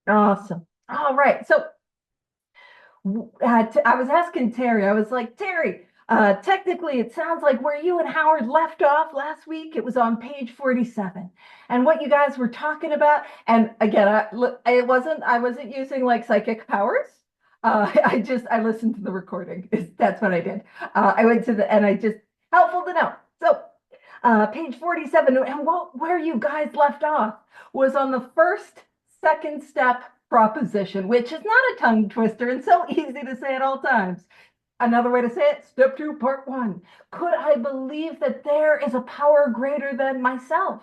Awesome. All right. So I was asking Terry, I was like, Terry, technically, it sounds like where you and Howard left off last week, it was on page 47. And what you guys were talking about, and again, I wasn't using like psychic powers. I listened to the recording. That's what I did. I went to the, and I just, helpful to know. So, page 47, and where you guys left off was on the first second step proposition, which is not a tongue twister and so easy to say at all times. Another way to say it, step two, part one. Could I believe that there is a power greater than myself?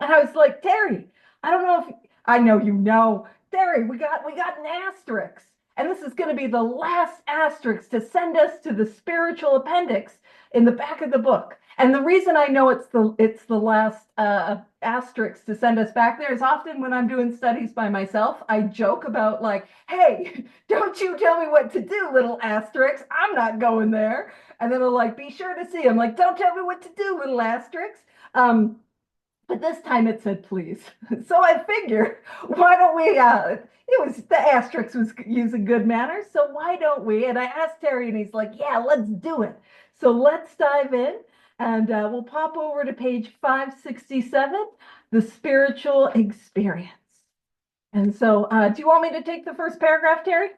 And I was like, Terry, I don't know if I know you know. Terry, we got an asterisk. And this is going to be the last asterisk to send us to the spiritual appendix in the back of the book. And the reason I know it's the last asterisk to send us back there is often when I'm doing studies by myself, I joke about like, hey, don't you tell me what to do, little asterisk. I'm not going there. And then I'll like, be sure to see. I'm like, don't tell me what to do, little asterisk. But this time it said please. So I figure, why don't we? It was the asterisk was using good manners, so why don't we? And I asked Terry, and he's like, yeah, let's do it. So let's dive in, and we'll pop over to page 567, the spiritual experience. And so, do you want me to take the first paragraph, Terry?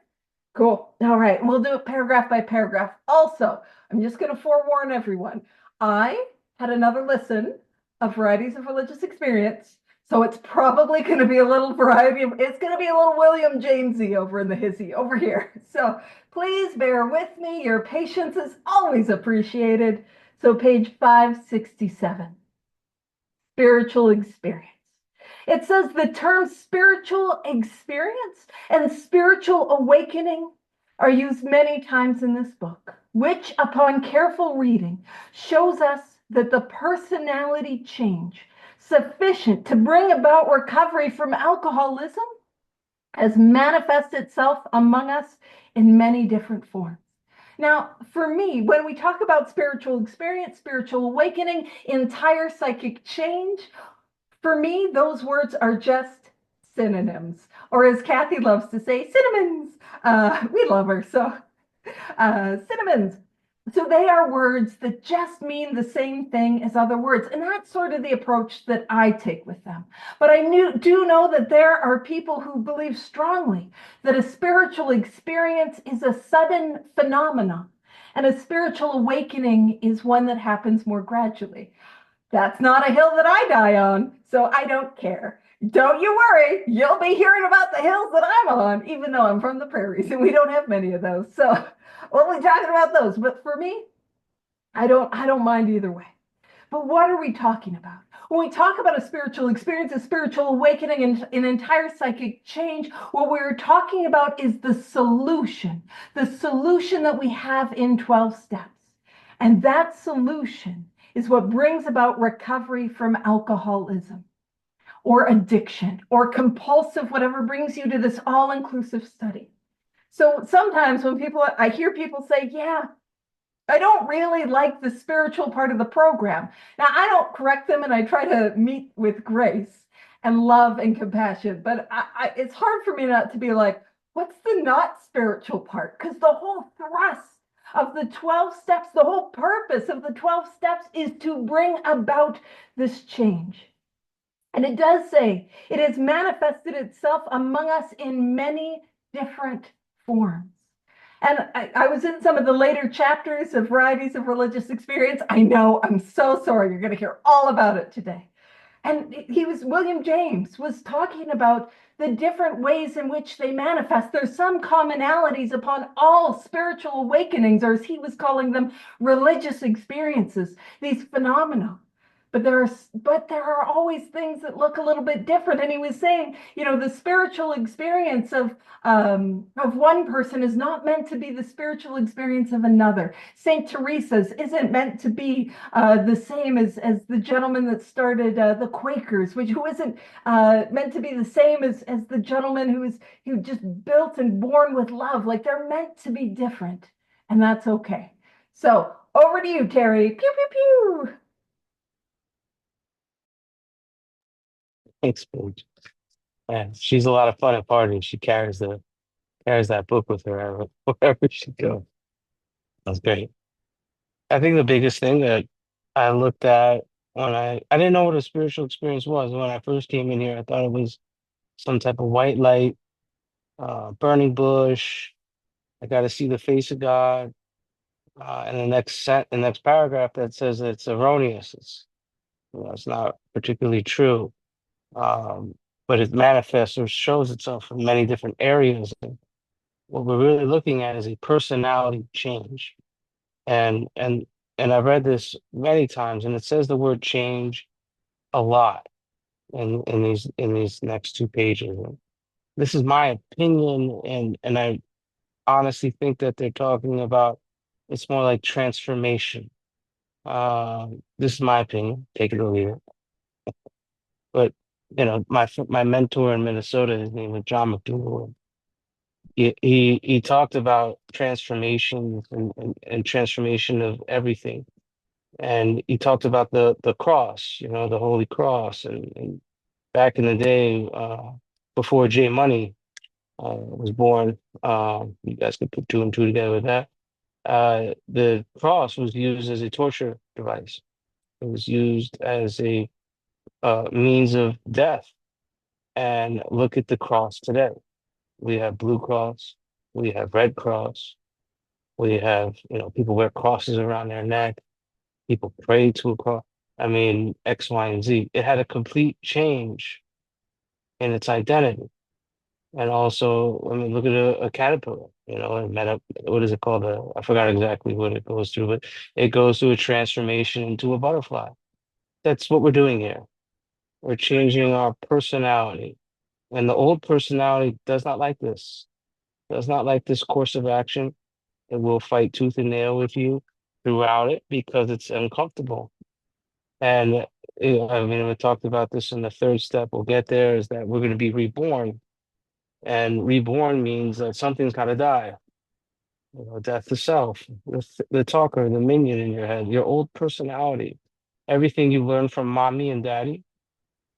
Cool. All right. We'll do it paragraph by paragraph. Also, I'm just going to forewarn everyone. I had another listen of Varieties of Religious Experience. So it's probably going to be a little variety of, it's going to be a little William Jamesy over in the hizzy over here. So please bear with me. Your patience is always appreciated. So page 567, spiritual experience. It says the terms spiritual experience and spiritual awakening are used many times in this book, which, upon careful reading, shows us that the personality change sufficient to bring about recovery from alcoholism has manifested itself among us in many different forms. Now, for me, when we talk about spiritual experience, spiritual awakening, entire psychic change, for me, those words are just synonyms, or as Kathy loves to say, cinnamons. We love her, so cinnamons. So they are words that just mean the same thing as other words. And that's sort of the approach that I take with them. But I do know that there are people who believe strongly that a spiritual experience is a sudden phenomenon, and a spiritual awakening is one that happens more gradually. That's not a hill that I die on, so I don't care. Don't you worry, you'll be hearing about the hills that I'm on, even though I'm from the prairies and we don't have many of those. So we'll be talking about those. But for me, I don't mind either way. But what are we talking about? When we talk about a spiritual experience, a spiritual awakening, and an entire psychic change, what we're talking about is the solution that we have in 12 steps. And that solution is what brings about recovery from alcoholism or addiction or compulsive, whatever brings you to this all-inclusive study. So sometimes when I hear people say, yeah, I don't really like the spiritual part of the program. Now, I don't correct them and I try to meet with grace and love and compassion, but it's hard for me not to be like, what's the not spiritual part? Because the whole thrust of the 12 steps, the whole purpose of the 12 steps is to bring about this change. And it does say it has manifested itself among us in many different forms. And I was in some of the later chapters of Varieties of Religious Experience. I know, I'm so sorry. You're going to hear all about it today. And William James was talking about the different ways in which they manifest. There's some commonalities upon all spiritual awakenings, or as he was calling them, religious experiences, these phenomena. But there are always things that look a little bit different. And he was saying, the spiritual experience of one person is not meant to be the spiritual experience of another. Saint Teresa's isn't meant to be the same as the gentleman that started the Quakers, who isn't meant to be the same as the gentleman who just built and born with love. Like they're meant to be different, and that's okay. So over to you, Terry. Pew pew pew. Thanks, Paige. And she's a lot of fun at parties. She carries that book with her wherever she goes. That's great. I think the biggest thing that I looked at when I didn't know what a spiritual experience was when I first came in here. I thought it was some type of white light, burning bush. I got to see the face of God. And the next paragraph that says it's erroneous. It's not particularly true. Um, but it manifests or shows itself in many different areas. And what we're really looking at is a personality change. And and and I've read this many times, and it says the word change a lot in these next two pages. And this is my opinion, and I honestly think that they're talking about it's more like transformation. This is my opinion. Take it or leave it. But my mentor in Minnesota, his name was John McDougall. He talked about transformation and transformation of everything. And he talked about the cross, the Holy Cross. And back in the day, before J Money was born, you guys could put two and two together with that. The cross was used as a torture device. It was used as a means of death. And look at the cross today. We have Blue Cross, we have Red Cross, we have, people wear crosses around their neck, people pray to a cross. I mean, X, Y, and Z. It had a complete change in its identity. And also, I mean, look at a caterpillar, it met up, what is it called? I forgot exactly what it goes through, but it goes through a transformation into a butterfly. That's what we're doing here. We're changing our personality. And the old personality does not like this, does not like this course of action. It will fight tooth and nail with you throughout it because it's uncomfortable. And I mean, we talked about this in the third step. We'll get there is that we're going to be reborn. And reborn means that something's got to die. Death to self, the talker, the minion in your head, your old personality, everything you learned from mommy and daddy,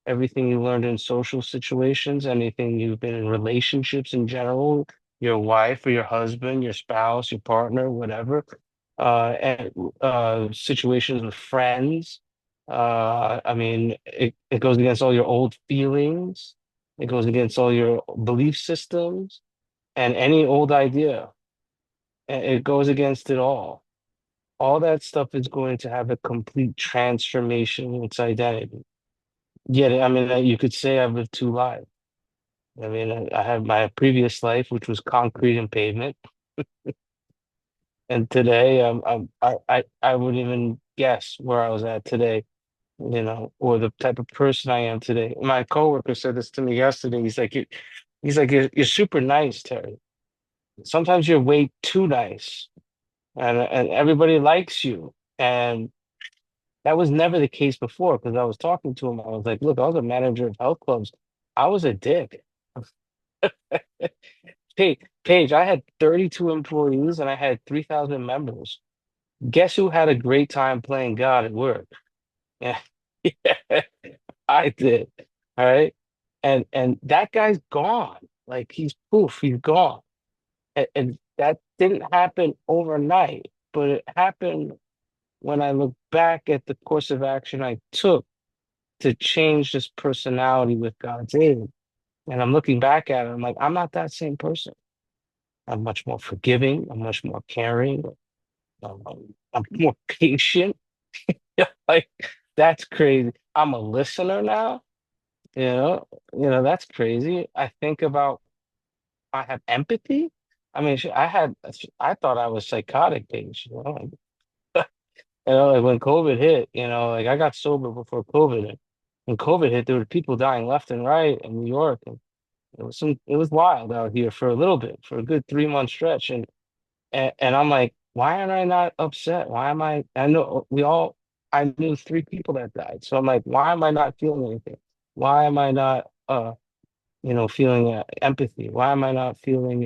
everything you learned in social situations, anything you've been in relationships in general, your wife or your husband, your spouse, your partner, whatever, and situations with friends. I mean, it goes against all your old feelings. It goes against all your belief systems and any old idea. It goes against it all. All that stuff is going to have a complete transformation in its identity. Yet, I mean, you could say I've lived two lives. I mean, I have my previous life, which was concrete and pavement, and today, I wouldn't even guess where I was at today, or the type of person I am today. My coworker said this to me yesterday. He's like, you're super nice, Terry. Sometimes you're way too nice, and everybody likes you, and that was never the case before. Because I was talking to him, I was like, look, I was a manager of health clubs. I was a dick. Paige, I had 32 employees and I had 3,000 members. Guess who had a great time playing God at work? Yeah, yeah, I did. All right. And that guy's gone. Like he's poof, he's gone. And that didn't happen overnight, but it happened when I look back at the course of action I took to change this personality with God's aid. And I'm looking back at it, I'm like, I'm not that same person. I'm much more forgiving. I'm much more caring. I'm more patient. Like that's crazy. I'm a listener now. That's crazy. I think about. I have empathy. I mean, I thought I was psychotic, Paige. Like when COVID hit. Like I got sober before COVID. And when COVID hit, there were people dying left and right in New York, and it was wild out here for a little bit, for a good 3 month stretch, and I'm like, why am I not upset? Why am I know I knew three people that died. So I'm like, why am I not feeling anything? Why am I not, feeling empathy? Why am I not feeling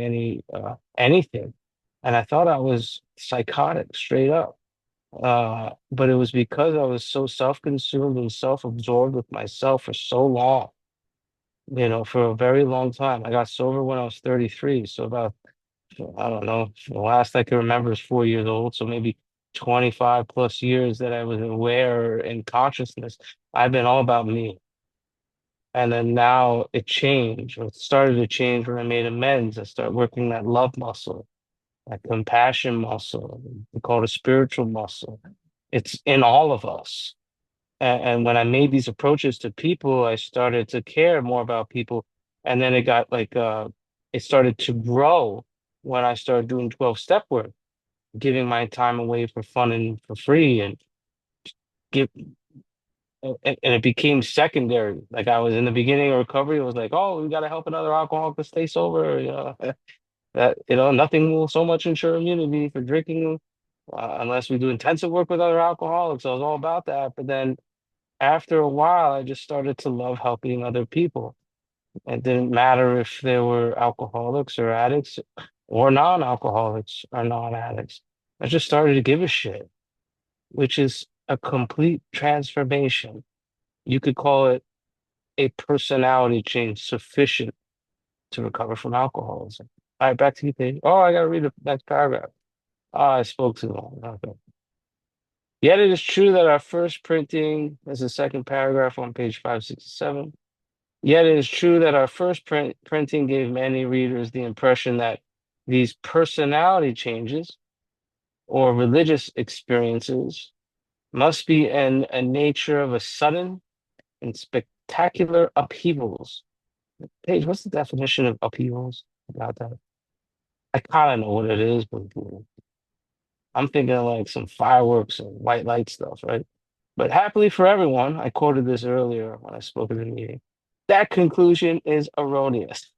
anything? And I thought I was psychotic straight up. But it was because I was so self-consumed and self-absorbed with myself for so long for a very long time. I got sober when I was 33. So about, I don't know, the last I can remember is 4 years old. So maybe 25 plus years that I was aware in consciousness. I've been all about me. And then now it changed, or it started to change when I made amends. I started working that love muscle, that compassion muscle. We call it a spiritual muscle. It's in all of us. And when I made these approaches to people, I started to care more about people. And then it got like, it started to grow when I started doing 12 step work, giving my time away for fun and for free and give, and it became secondary. Like I was in the beginning of recovery, it was like, oh, we got to help another alcoholic to stay sober. That, nothing will so much ensure immunity for drinking unless we do intensive work with other alcoholics. I was all about that. But then after a while, I just started to love helping other people. It didn't matter if they were alcoholics or addicts or non-alcoholics or non-addicts. I just started to give a shit, which is a complete transformation. You could call it a personality change sufficient to recover from alcoholism. All right, back to you, Paige. Oh, I gotta read the next paragraph. Oh, I spoke too long. Okay. Yet it is true that our first printing is the second paragraph on page 567. Yet it is true that our first printing gave many readers the impression that these personality changes or religious experiences must be in a nature of a sudden and spectacular upheavals. Paige, what's the definition of upheavals about that? I kind of know what it is, but I'm thinking of like some fireworks and white light stuff, right? But happily for everyone, I quoted this earlier when I spoke at the meeting. That conclusion is erroneous.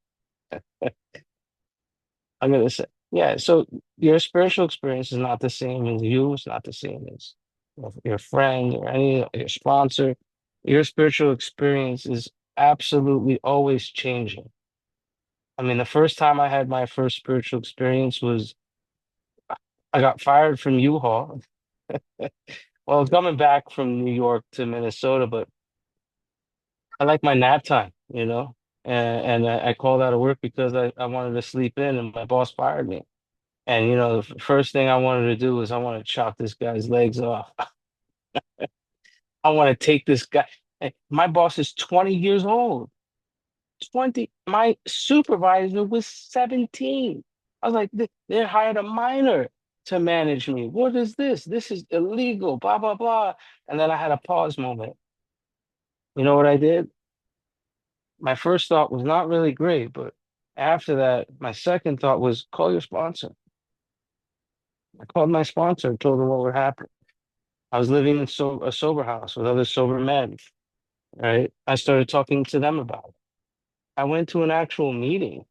I'm gonna say, yeah. So your spiritual experience is not the same as you. It's not the same as your friend or any your sponsor. Your spiritual experience is absolutely always changing. I mean, the first time I had my first spiritual experience was I got fired from U-Haul. Well, I was coming back from New York to Minnesota, but I like my nap time, and I called out of work because I wanted to sleep in, and my boss fired me. And the first thing I wanted to do was I want to chop this guy's legs off. I want to take this guy. My boss is 20 years old. 20. My supervisor was 17. I was like, they hired a minor to manage me. What is this? This is illegal, blah, blah, blah. And then I had a pause moment. You know what I did? My first thought was not really great, but after that, my second thought was call your sponsor. I called my sponsor and told him what would happen. I was living in a sober house with other sober men, right? I started talking to them about it. I went to an actual meeting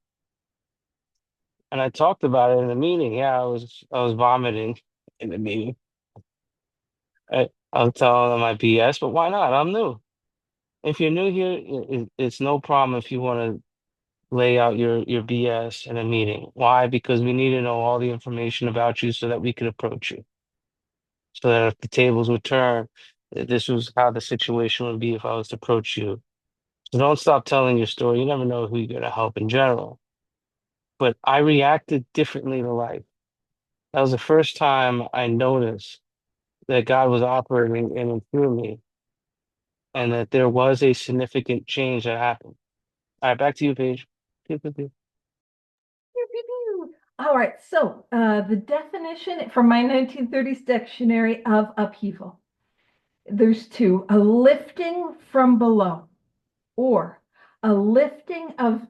and I talked about it in the meeting. Yeah, I was vomiting in the meeting. I was telling them my BS, but why not? I'm new. If you're new here, it's no problem if you want to lay out your BS in a meeting. Why? Because we need to know all the information about you so that we could approach you. So that if the tables would turn, this was how the situation would be if I was to approach you. So don't stop telling your story. You never know who you're going to help in general. But I reacted differently to life. That was the first time I noticed that God was operating in and through me and that there was a significant change that happened. All right, back to you, Paige. Pew, pew, pew. Pew, pew, pew. All right, so the definition from my 1930s dictionary of upheaval. There's two: a lifting from below, or a lifting of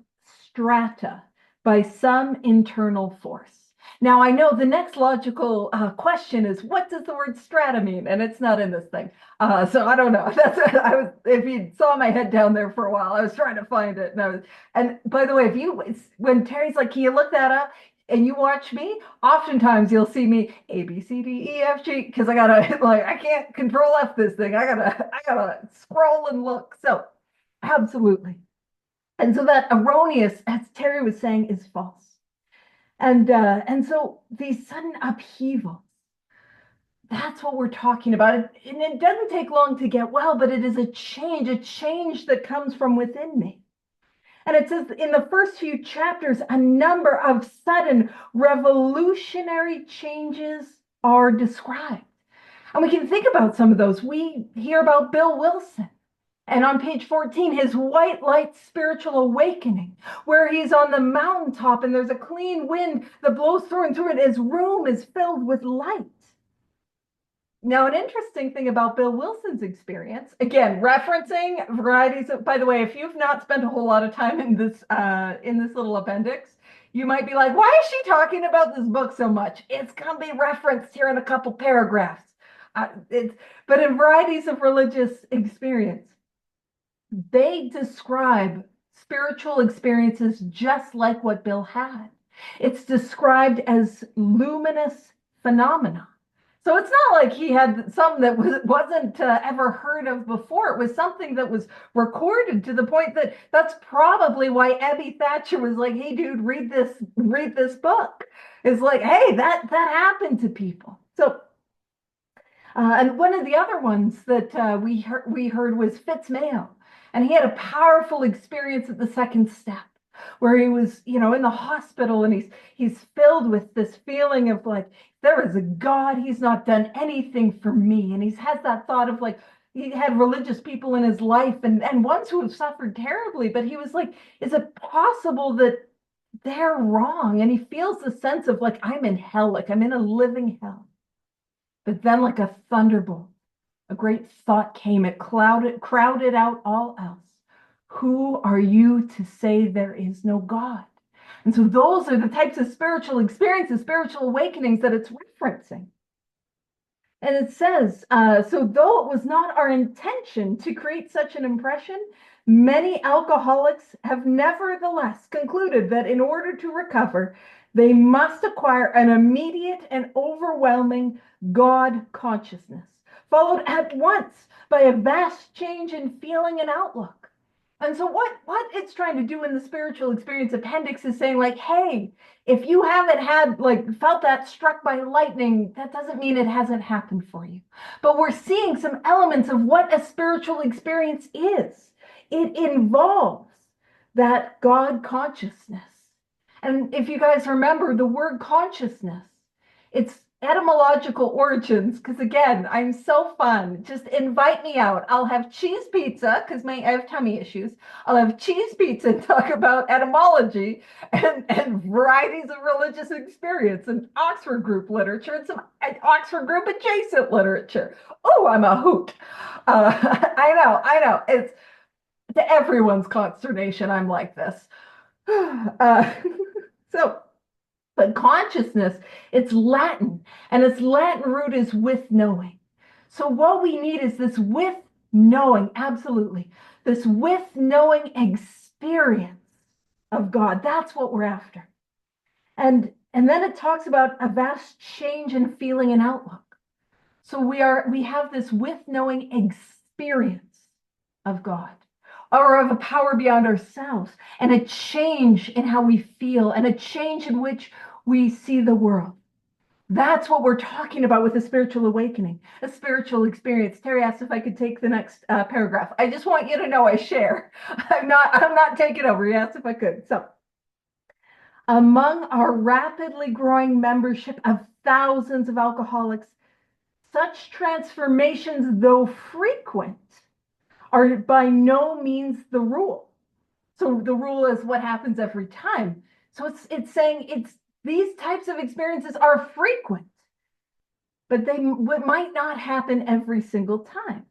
strata by some internal force. Now, I know the next logical question is, what does the word strata mean? And it's not in this thing. So I don't know. That's I was. If you saw my head down there for a while, I was trying to find it. And by the way, when Terry's like, can you look that up? And you watch me, oftentimes you'll see me A, B, C, D, E, F, G, because I gotta I can't control F this thing. I gotta scroll and look. So absolutely. And so that erroneous, as Terry was saying, is false. And so these sudden upheavals, that's what we're talking about. And it doesn't take long to get well, but it is a change that comes from within me. And it says in the first few chapters, a number of sudden revolutionary changes are described. And we can think about some of those. We hear about Bill Wilson. And on page 14, his white light spiritual awakening, where he's on the mountaintop and there's a clean wind that blows through and through it. His room is filled with light. Now, an interesting thing about Bill Wilson's experience, again, referencing varieties of, by the way, if you've not spent a whole lot of time in this little appendix, you might be like, why is she talking about this book so much? It's going to be referenced here in a couple paragraphs. But in Varieties of Religious Experience, they describe spiritual experiences just like what Bill had. It's described as luminous phenomena. So it's not like he had something that wasn't ever heard of before. It was something that was recorded to the point that that's probably why Abby Thatcher was like, "Hey, dude, read this book." It's like, hey, that happened to people. So, and one of the other ones that we heard was Fitzmayo, and he had a powerful experience at the second step, where he was, in the hospital, and he's filled with this feeling of like, there is a God, he's not done anything for me. And he's had that thought of like, he had religious people in his life and ones who have suffered terribly, but he was like, is it possible that they're wrong? And he feels the sense of like, I'm in hell, like I'm in a living hell. But then like a thunderbolt, a great thought came, it crowded out all else. Who are you to say there is no God? And so those are the types of spiritual experiences, spiritual awakenings that it's referencing. And it says, so though it was not our intention to create such an impression, many alcoholics have nevertheless concluded that in order to recover, they must acquire an immediate and overwhelming God consciousness, followed at once by a vast change in feeling and outlook. And so what it's trying to do in the Spiritual Experience Appendix is saying like, hey, if you haven't had like felt that struck by lightning, that doesn't mean it hasn't happened for you. But we're seeing some elements of what a spiritual experience is. It involves that God consciousness. And if you guys remember the word consciousness, it's etymological origins, because again, I'm so fun. Just invite me out. I'll have cheese pizza because I have tummy issues. I'll have cheese pizza and talk about etymology and varieties of religious experience and Oxford group literature and some Oxford group adjacent literature. Oh, I'm a hoot. I know. It's to everyone's consternation. I'm like this. So but consciousness, it's Latin, and its Latin root is with knowing. So what we need is this with knowing, absolutely. This with knowing experience of God. That's what we're after. And then it talks about a vast change in feeling and outlook. So we have this with knowing experience of God, or of a power beyond ourselves, and a change in how we feel, and a change in which we see the world. That's what we're talking about with a spiritual awakening, a spiritual experience. Terry asked if I could take the next paragraph. I just want you to know I share. I'm not taking over. He asked if I could. So, among our rapidly growing membership of thousands of alcoholics, such transformations, though frequent, are by no means the rule. So the rule is what happens every time. So it's saying these types of experiences are frequent, but they might not happen every single time.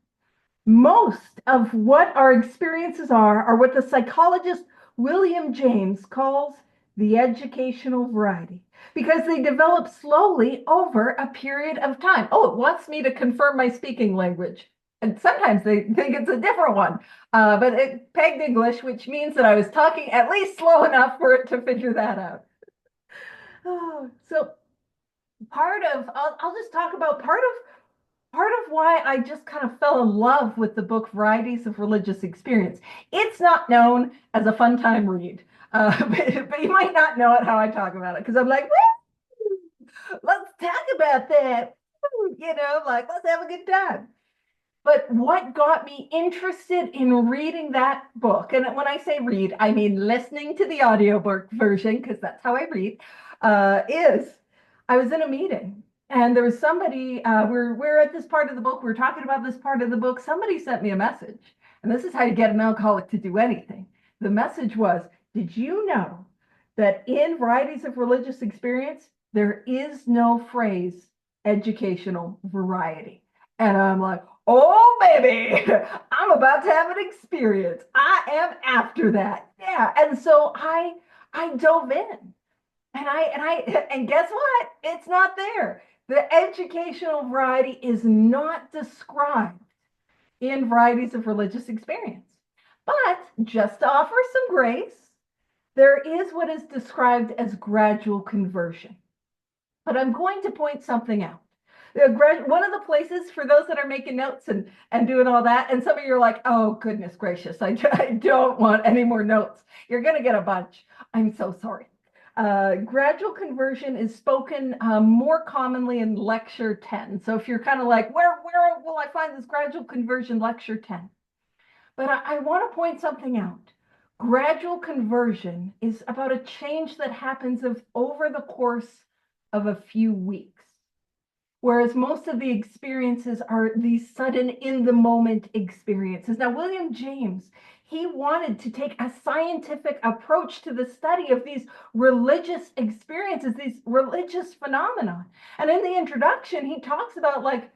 Most of what our experiences are what the psychologist William James calls the educational variety, because they develop slowly over a period of time. Oh, it wants me to confirm my speaking language. And sometimes they think it's a different one, but it pegged English, which means that I was talking at least slow enough for it to figure that out. Oh, so I'll just talk about part of why I just kind of fell in love with the book Varieties of Religious Experience. It's not known as a fun time read, but you might not know it how I talk about it, because I'm like, let's talk about that, like let's have a good time. But what got me interested in reading that book, and when I say read, I mean listening to the audiobook version, because that's how I read, is I was in a meeting and there was somebody, we're at this part of the book, we're talking about this part of the book. Somebody sent me a message, and this is how you get an alcoholic to do anything. The message was, did you know that in Varieties of Religious Experience, there is no phrase educational variety? And I'm like, oh, baby, I'm about to have an experience. I am after that. Yeah. And so I dove in and guess what? It's not there. The educational variety is not described in Varieties of Religious Experience. But just to offer some grace, there is what is described as gradual conversion. But I'm going to point something out. One of the places for those that are making notes and doing all that, and some of you are like, oh, goodness gracious, I don't want any more notes. You're going to get a bunch. I'm so sorry. Gradual conversion is spoken more commonly in lecture 10. So if you're kind of like, where will I find this gradual conversion, lecture 10? But I want to point something out. Gradual conversion is about a change that happens over the course of a few weeks. Whereas most of the experiences are these sudden in the moment experiences. Now, William James, he wanted to take a scientific approach to the study of these religious experiences, these religious phenomena. And in the introduction, he talks about like,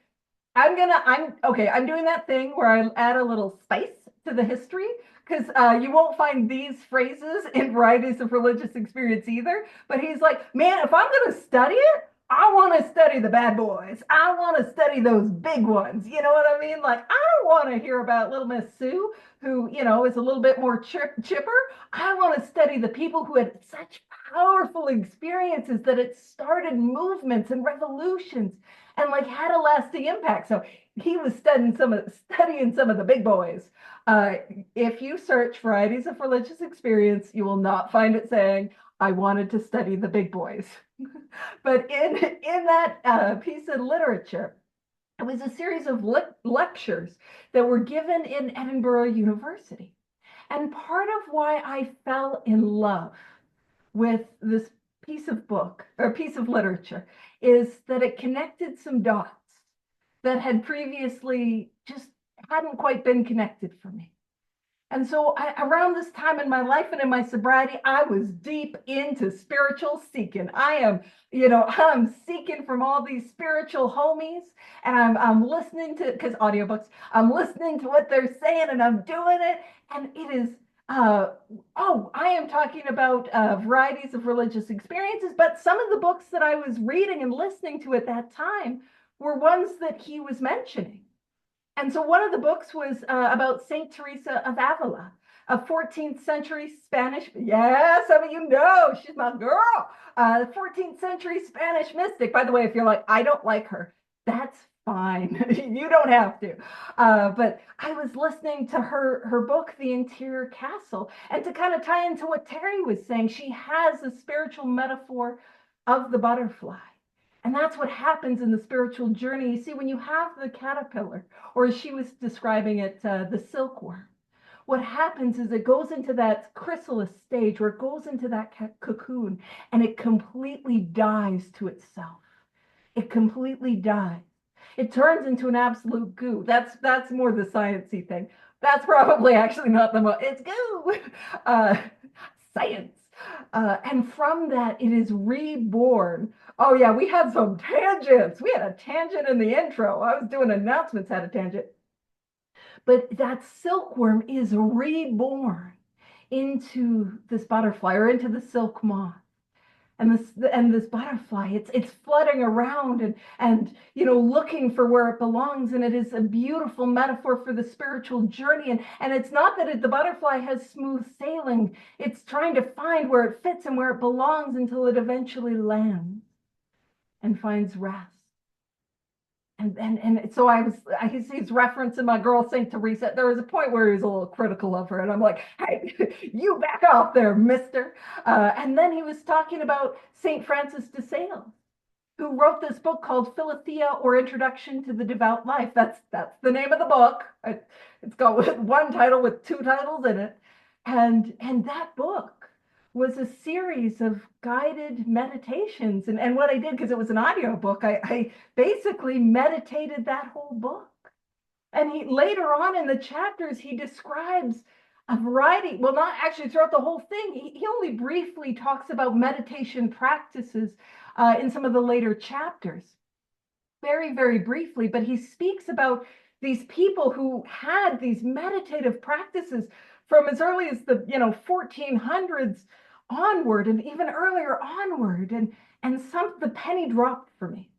I'm doing that thing where I add a little spice to the history, because you won't find these phrases in Varieties of Religious Experience either. But he's like, man, if I'm going to study it, I want to study the bad boys. I want to study those big ones. You know what I mean? Like, I don't want to hear about little Miss Sue, who, is a little bit more chipper. I want to study the people who had such powerful experiences that it started movements and revolutions and like had a lasting impact. So he was studying some of the big boys. If you search Varieties of Religious Experience, you will not find it saying, I wanted to study the big boys. But in that piece of literature, it was a series of lectures that were given in Edinburgh University. And part of why I fell in love with this piece of book or piece of literature is that it connected some dots that had previously just hadn't quite been connected for me. And so around this time in my life and in my sobriety, I was deep into spiritual seeking. I'm seeking from all these spiritual homies, and I'm listening to, because audiobooks, I'm listening to what they're saying and I'm doing it. And it is, I am talking about Varieties of Religious Experiences, but some of the books that I was reading and listening to at that time were ones that he was mentioning. And so one of the books was about Saint Teresa of Avila, a 14th century Spanish, yeah, some of you know, she's my girl, 14th century Spanish mystic. By the way, if you're like, I don't like her, that's fine. You don't have to. But I was listening to her book, The Interior Castle, and to kind of tie into what Terry was saying, she has a spiritual metaphor of the butterfly. And that's what happens in the spiritual journey. You see, when you have the caterpillar, or as she was describing it, the silkworm, what happens is it goes into that chrysalis stage where it goes into that cocoon and it completely dies to itself. It completely dies. It turns into an absolute goo. That's more the sciencey thing. That's probably actually not the most. It's goo. Science. And from that, it is reborn. Oh, yeah, we had some tangents. We had a tangent in the intro. I was doing announcements, had a tangent. But that silkworm is reborn into this butterfly or into the silk moth. And this butterfly, it's fluttering around and looking for where it belongs, and it is a beautiful metaphor for the spiritual journey. And it's not that the butterfly has smooth sailing; it's trying to find where it fits and where it belongs until it eventually lands and finds rest. And so I can see his reference in my girl Saint Teresa. There was a point where he was a little critical of her, and I'm like, hey, you back off there, mister. And then he was talking about Saint Francis de Sales. who wrote this book called Philothea or Introduction to the Devout Life. That's the name of the book. It's got one title with two titles in it. And that book was a series of guided meditations. And what I did, because it was an audio book, I basically meditated that whole book. And he later on in the chapters, he describes a variety, well, not actually throughout the whole thing. He only briefly talks about meditation practices in some of the later chapters, very, very briefly, but he speaks about these people who had these meditative practices from as early as the 1400s onward, and even earlier onward, and the penny dropped for me,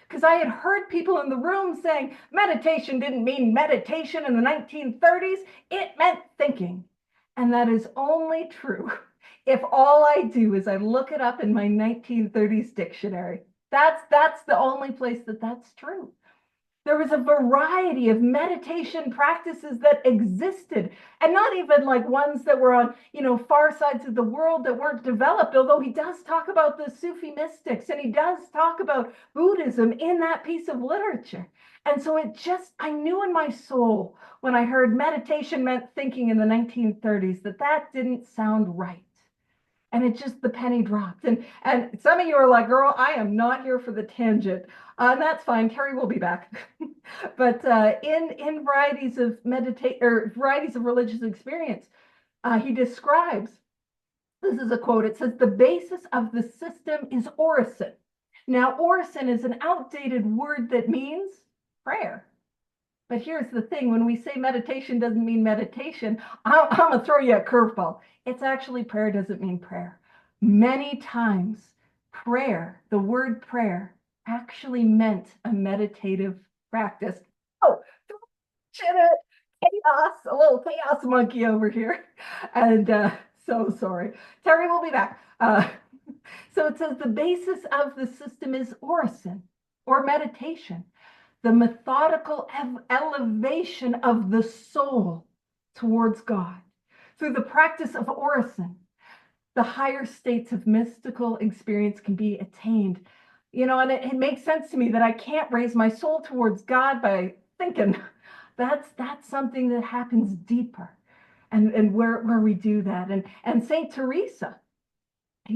because I had heard people in the room saying meditation didn't mean meditation in the 1930s, it meant thinking. And that is only true if all I do is I look it up in my 1930s dictionary. That's the only place that's true. There was a variety of meditation practices that existed, and not even like ones that were on, far sides of the world that weren't developed, although he does talk about the Sufi mystics and he does talk about Buddhism in that piece of literature. And so I knew in my soul when I heard meditation meant thinking in the 1930s that didn't sound right. And the penny dropped. And some of you are like, girl, I am not here for the tangent. And that's fine. Terry will be back. But in varieties of varieties of religious experience, he describes, this is a quote, it says, the basis of the system is orison. Now, orison is an outdated word that means prayer. But here's the thing, when we say meditation doesn't mean meditation, I'm going to throw you a curveball. It's actually prayer doesn't mean prayer. Many times, prayer, the word prayer, actually meant a meditative practice. Oh, chaos, a little chaos monkey over here. And so sorry. Terry will be back. So it says the basis of the system is orison, or meditation, the methodical elevation of the soul towards God. Through the practice of orison, the higher states of mystical experience can be attained. And it makes sense to me that I can't raise my soul towards God by thinking. That's something that happens deeper, and where we do that. And Saint Teresa,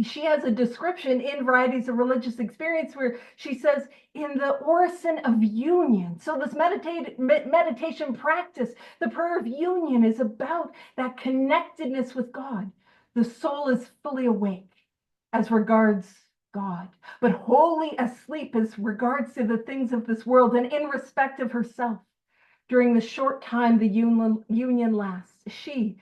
she has a description in Varieties of Religious Experience where she says, in the orison of union. So this meditation practice, the prayer of union, is about that connectedness with God. The soul is fully awake as regards God, but wholly asleep as regards to the things of this world, and in respect of herself. During the short time the union lasts, she,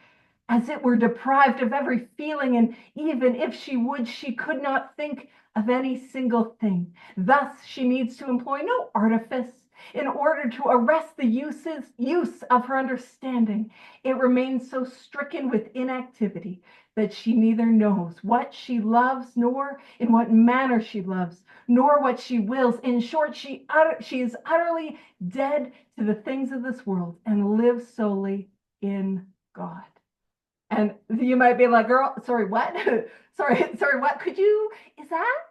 as it were, deprived of every feeling, and even if she would, she could not think of any single thing. Thus, she needs to employ no artifice in order to arrest the use of her understanding. It remains so stricken with inactivity that she neither knows what she loves, nor in what manner she loves, nor what she wills. In short, she is utterly dead to the things of this world and lives solely in God. And you might be like, girl, sorry, what? sorry, what? What is that?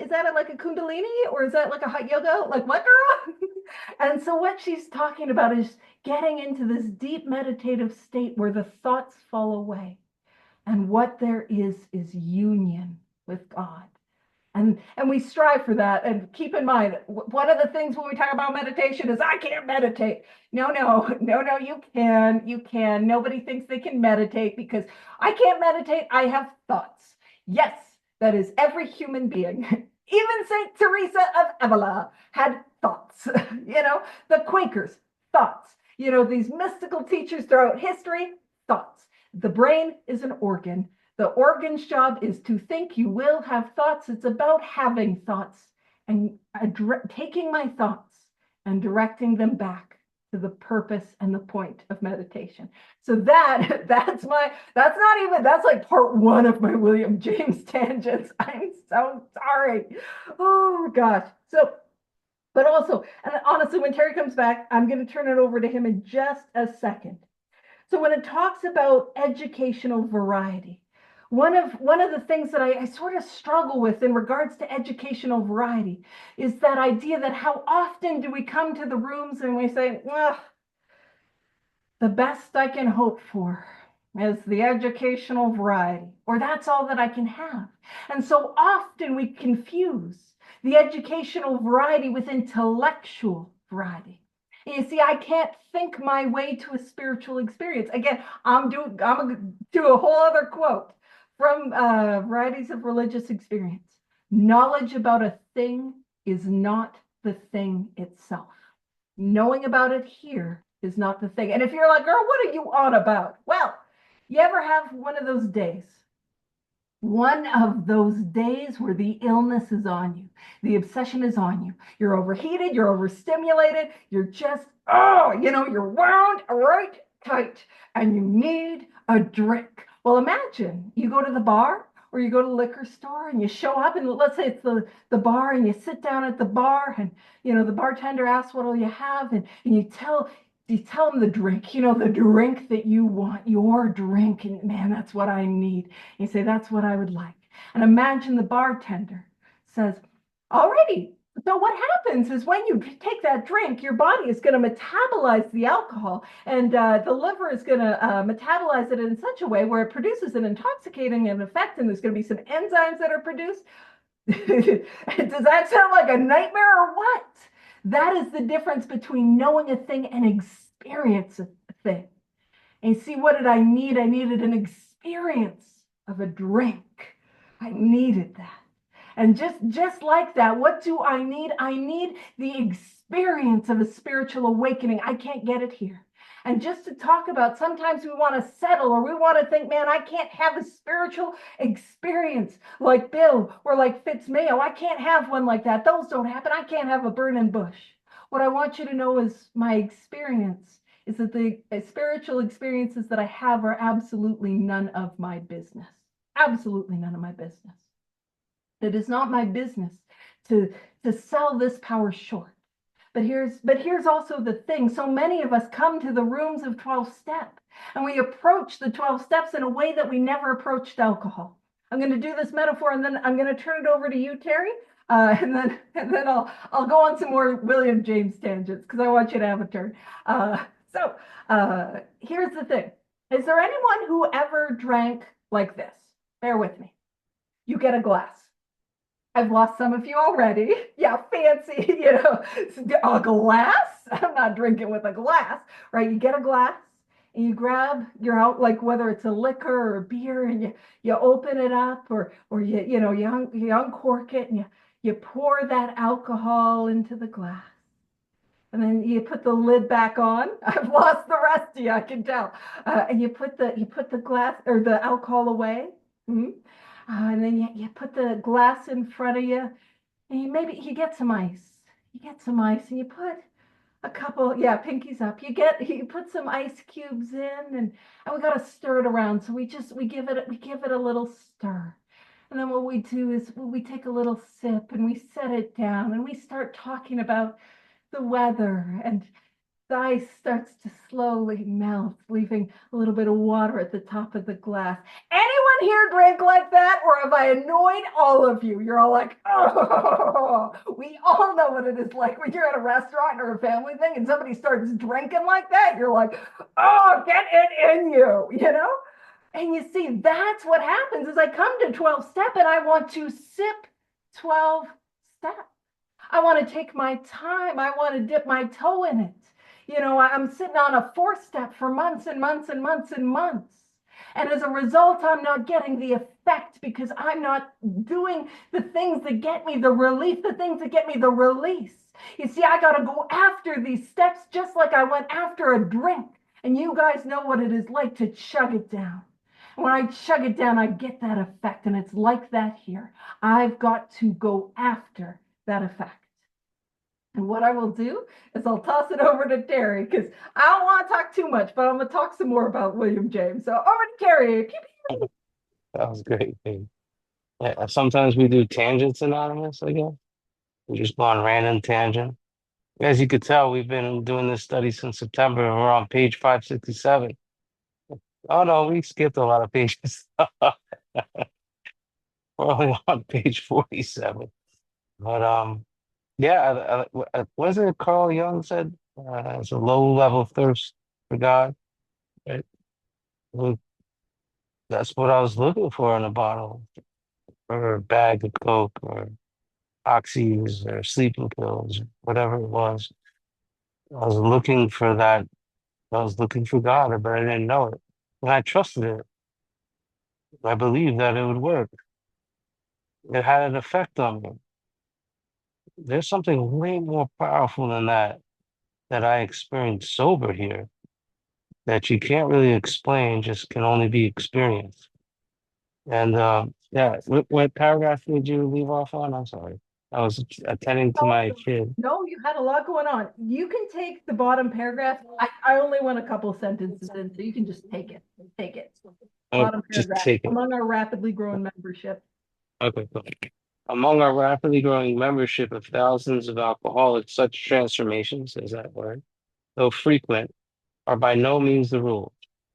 Is that like a Kundalini, or is that like a hot yoga? Like what, girl? And so what she's talking about is getting into this deep meditative state where the thoughts fall away. And what there is union with God. And we strive for that. And keep in mind, one of the things when we talk about meditation is, I can't meditate. No, you can. Nobody thinks they can meditate because I can't meditate. I have thoughts. Yes, that is every human being. Even Saint Teresa of Avila had thoughts. The Quakers, thoughts. These mystical teachers throughout history, thoughts. The brain is an organ. The organ's job is to think. You will have thoughts. It's about having thoughts and taking my thoughts and directing them back to the purpose and the point of meditation. So that's like part one of my William James tangents. I'm so sorry. Oh gosh. So, but also, and honestly, when Terry comes back, I'm going to turn it over to him in just a second. So when it talks about educational variety, one of the things that I sort of struggle with in regards to educational variety is that idea that how often do we come to the rooms and we say, "Ugh, the best I can hope for is the educational variety, or that's all that I can have." And so often we confuse the educational variety with intellectual variety. And you see, I can't think my way to a spiritual experience. Again, I'm gonna do a whole other quote from Varieties of Religious Experience. Knowledge about a thing is not the thing itself. Knowing about it here is not the thing. And if you're like, girl, what are you on about? Well, you ever have one of those days? One of those days where the illness is on you, the obsession is on you. You're overheated, you're overstimulated, you're just, you're wound right tight and you need a drink. Well, imagine you go to the bar or you go to the liquor store and you show up, and let's say it's the bar, and you sit down at the bar, and the bartender asks what'll you have, and you tell them the drink, the drink that you want, your drink, and man, that's what I need. You say, that's what I would like. And imagine the bartender says, alrighty. So what happens is when you take that drink, your body is going to metabolize the alcohol, and the liver is going to metabolize it in such a way where it produces an intoxicating effect, and there's going to be some enzymes that are produced. Does that sound like a nightmare or what? That is the difference between knowing a thing and experience a thing. And see, what did I need? I needed an experience of a drink. I needed that. And just like that, what do I need? I need the experience of a spiritual awakening. I can't get it here. And just to talk about, sometimes we want to settle, or we want to think, man, I can't have a spiritual experience like Bill or like Fitz Mayo. I can't have one like that. Those don't happen. I can't have a burning bush. What I want you to know is my experience is that the spiritual experiences that I have are absolutely none of my business. Absolutely none of my business. It is not my business to sell this power short. But here's also the thing. So many of us come to the rooms of 12 step, and we approach the 12 steps in a way that we never approached alcohol. I'm going to do this metaphor, and then I'm going to turn it over to you, Terry, and then I'll go on some more William James tangents because I want you to have a turn. Here's the thing: is there anyone who ever drank like this? Bear with me. You get a glass. I've lost some of you already. Yeah, fancy, a glass. I'm not drinking with a glass, right? You get a glass and you grab your out, like whether it's a liquor or a beer, and you open it up, or you uncork it, and you pour that alcohol into the glass. And then you put the lid back on. I've lost the rest of you, I can tell. And you put the glass or the alcohol away. Mm-hmm. And then you put the glass in front of you, and maybe you get some ice. You get some ice, and you put a couple, pinkies up. You put some ice cubes in, and we got to stir it around. So we give it a little stir. And then what we do is we take a little sip and we set it down, and we start talking about the weather, and the ice starts to slowly melt, leaving a little bit of water at the top of the glass. Anyone here drink like that, or have I annoyed all of you? You're all like, oh, we all know what it is like when you're at a restaurant or a family thing and somebody starts drinking like that. You're like, oh, get it in you, And you see, that's what happens is I come to 12 step and I want to sip 12 step. I want to take my time. I want to dip my toe in it. I'm sitting on a 4-step for months and months and months and months. And as a result, I'm not getting the effect because I'm not doing the things that get me the relief, the things that get me the release. You see, I got to go after these steps just like I went after a drink. And you guys know what it is like to chug it down. When I chug it down, I get that effect. And it's like that here. I've got to go after that effect. And what I will do is I'll toss it over to Terry because I don't want to talk too much, but I'm going to talk some more about William James. So over to Terry. That was great, babe. Yeah, sometimes we do tangents anonymous, I guess. We just go on random tangent. As you could tell, we've been doing this study since September, and we're on page 567. Oh no, we skipped a lot of pages. early on page 47. But yeah, wasn't it Carl Jung said it's a low level thirst for God, right? Well, that's what I was looking for in a bottle or a bag of Coke or oxys or sleeping pills, whatever it was. I was looking for that. I was looking for God, but I didn't know it. And I trusted it. I believed that it would work. It had an effect on me. There's something way more powerful than that that I experienced sober here that you can't really explain, just can only be experienced. And yeah, what paragraph did you leave off on? I'm sorry. I was attending to my kid. No, you had a lot going on. You can take the bottom paragraph. I only went a couple sentences in, so you can just take it. Take it. Oh, Bottom just paragraph. take it. Among our rapidly growing membership. Okay, cool. Among our rapidly growing membership of thousands of alcoholics, such transformations, is that word, though frequent, are by no means the rule.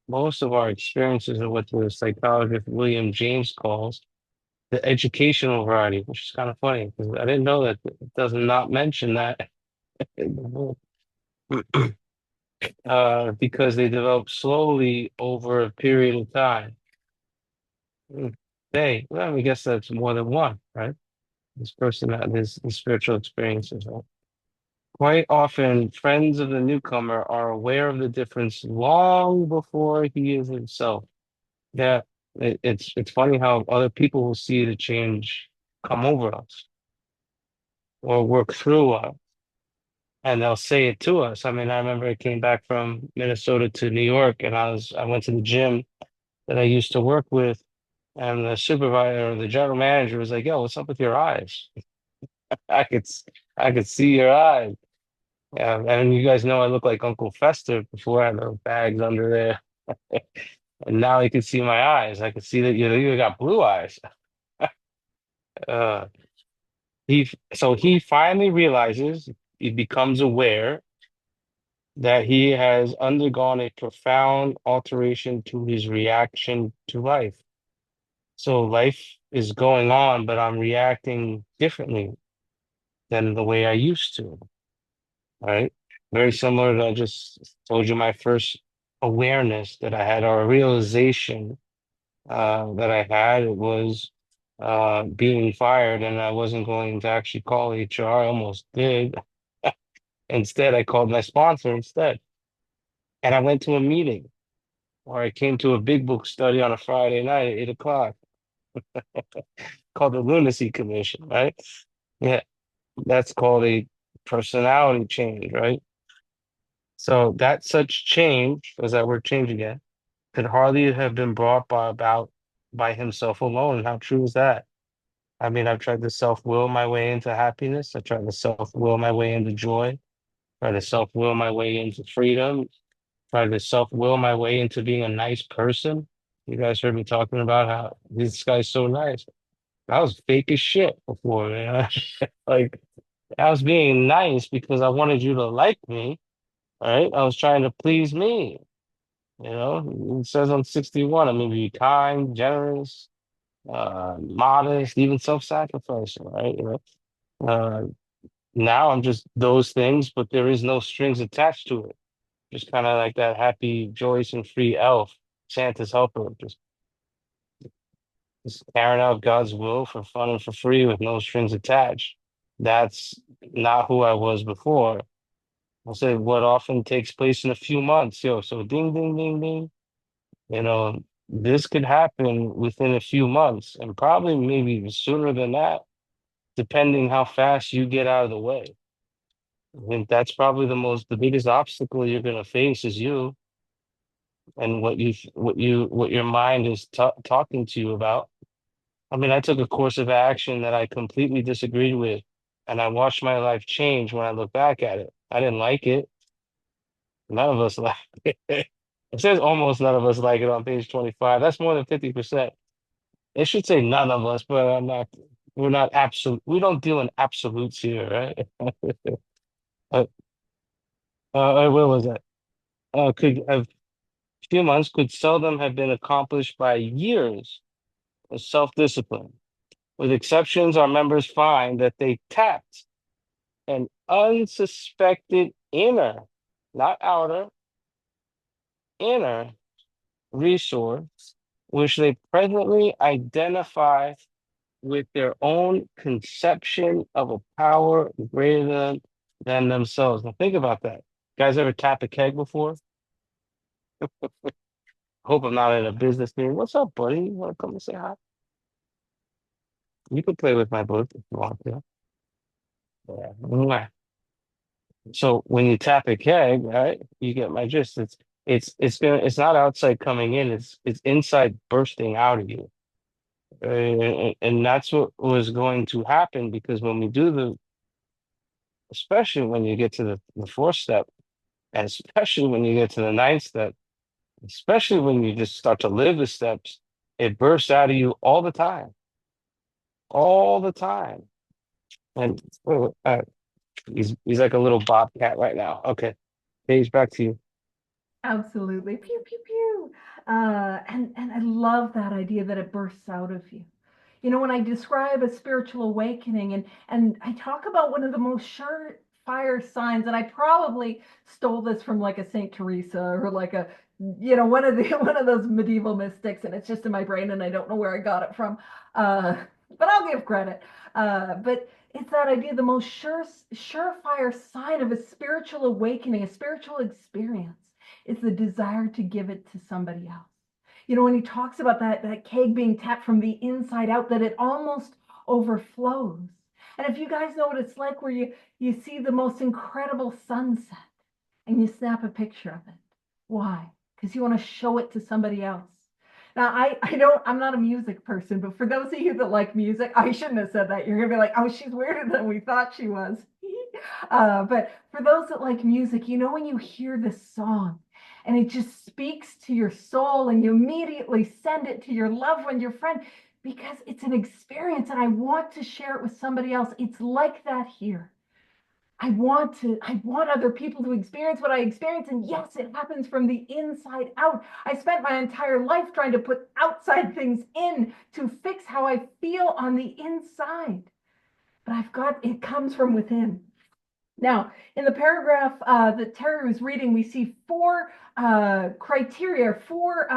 Most of our experiences are what the psychologist William James calls the educational variety, which is kind of funny because I didn't know that it does not mention that in the book. Because they develop slowly over a period of time. Hmm. Well, I guess that's more than one, right? This person had his spiritual experiences, right? Quite often, friends of the newcomer are aware of the difference long before he is himself. Yeah, it's funny how other people will see the change come over us or work through us, and they'll say it to us. I mean, I remember I came back from Minnesota to New York, and I went to the gym that I used to work with, and the supervisor or the general manager was like, "Yo, what's up with your eyes? I could s- I could see your eyes." Yeah, and you guys know I look like Uncle Fester before I had those bags under there. And now you can see my eyes. I can see that you got blue eyes. Uh, he finally realizes, he becomes aware that he has undergone a profound alteration to his reaction to life. So life is going on, but I'm reacting differently than the way I used to, right? Very similar to I just told you my first awareness that I had or a realization that I had. It was being fired, and I wasn't going to actually call HR. I almost did. Instead, I called my sponsor instead. And I went to a meeting or I came to a big book study on a Friday night at 8 o'clock called the Lunacy Commission, right? Yeah, that's called a personality change, right? So that such change, as that word change again, could hardly have been brought about by himself alone. How true is that? I mean, I've tried to self-will my way into happiness. I tried to self-will my way into joy, tried to self-will my way into freedom, tried to self-will my way into being a nice person. You guys heard me talking about how this guy's so nice. I was fake as shit before, man. Like I was being nice because I wanted you to like me, right? I was trying to please me, you know. It says I'm 61, I'm gonna be kind, generous, modest, even self-sacrificing, right? You know, now I'm just those things, but there is no strings attached to it. Just kind of like that happy, joyous, and free elf, Santa's helper, just carrying out God's will for fun and for free with no strings attached. That's not who I was before. I said what often takes place in a few months, yo. So ding, ding, ding, ding. You know, this could happen within a few months, and probably maybe even sooner than that, depending how fast you get out of the way. I think that's probably the biggest obstacle you're going to face is you and what your mind is talking to you about. I mean, I took a course of action that I completely disagreed with, and I watched my life change when I look back at it. I didn't like it. None of us like it. It says almost none of us like it on page 25. That's more than 50%. It should say none of us, but I'm not, we're not absolute. We don't deal in absolutes here, right? Uh, where was that? Could a few months could seldom have been accomplished by years of self-discipline. With exceptions, our members find that they tapped an unsuspected inner, not outer, inner resource, which they presently identify with their own conception of a power greater than themselves. Now think about that. You guys ever tap a keg before? Hope I'm not in a business meeting. What's up, buddy? You want to come and say hi? You can play with my book if you want to. Yeah. Mwah. So when you tap a keg, right, you get my gist. It's not outside coming in, it's inside bursting out of you. And that's what was going to happen because when we do especially when you get to the fourth step, and especially when you get to the ninth step, especially when you just start to live the steps, it bursts out of you all the time. And he's like a little bobcat right now. Okay, Paige, back to you. Absolutely. Pew, pew, pew. And I love that idea that it bursts out of you. You know, when I describe a spiritual awakening and I talk about one of the most surefire signs, and I probably stole this from like a Saint Teresa or like a, you know, one of the one of those medieval mystics, and it's just in my brain and I don't know where I got it from. Uh, but I'll give credit. But it's that idea, the most surefire sign of a spiritual awakening, a spiritual experience, is the desire to give it to somebody else. You know, when he talks about that keg being tapped from the inside out, that it almost overflows. And if you guys know what it's like where you see the most incredible sunset and you snap a picture of it. Why? Because you want to show it to somebody else. Now, I'm not a music person, but for those of you that like music, I shouldn't have said that. You're going to be like, oh, she's weirder than we thought she was. But for those that like music, you know, when you hear this song and it just speaks to your soul and you immediately send it to your loved one, your friend, because it's an experience and I want to share it with somebody else. It's like that here. I want other people to experience what I experience. And yes, it happens from the inside out. I spent my entire life trying to put outside things in to fix how I feel on the inside. But it comes from within. Now, in the paragraph that Terry was reading, we see four criteria, four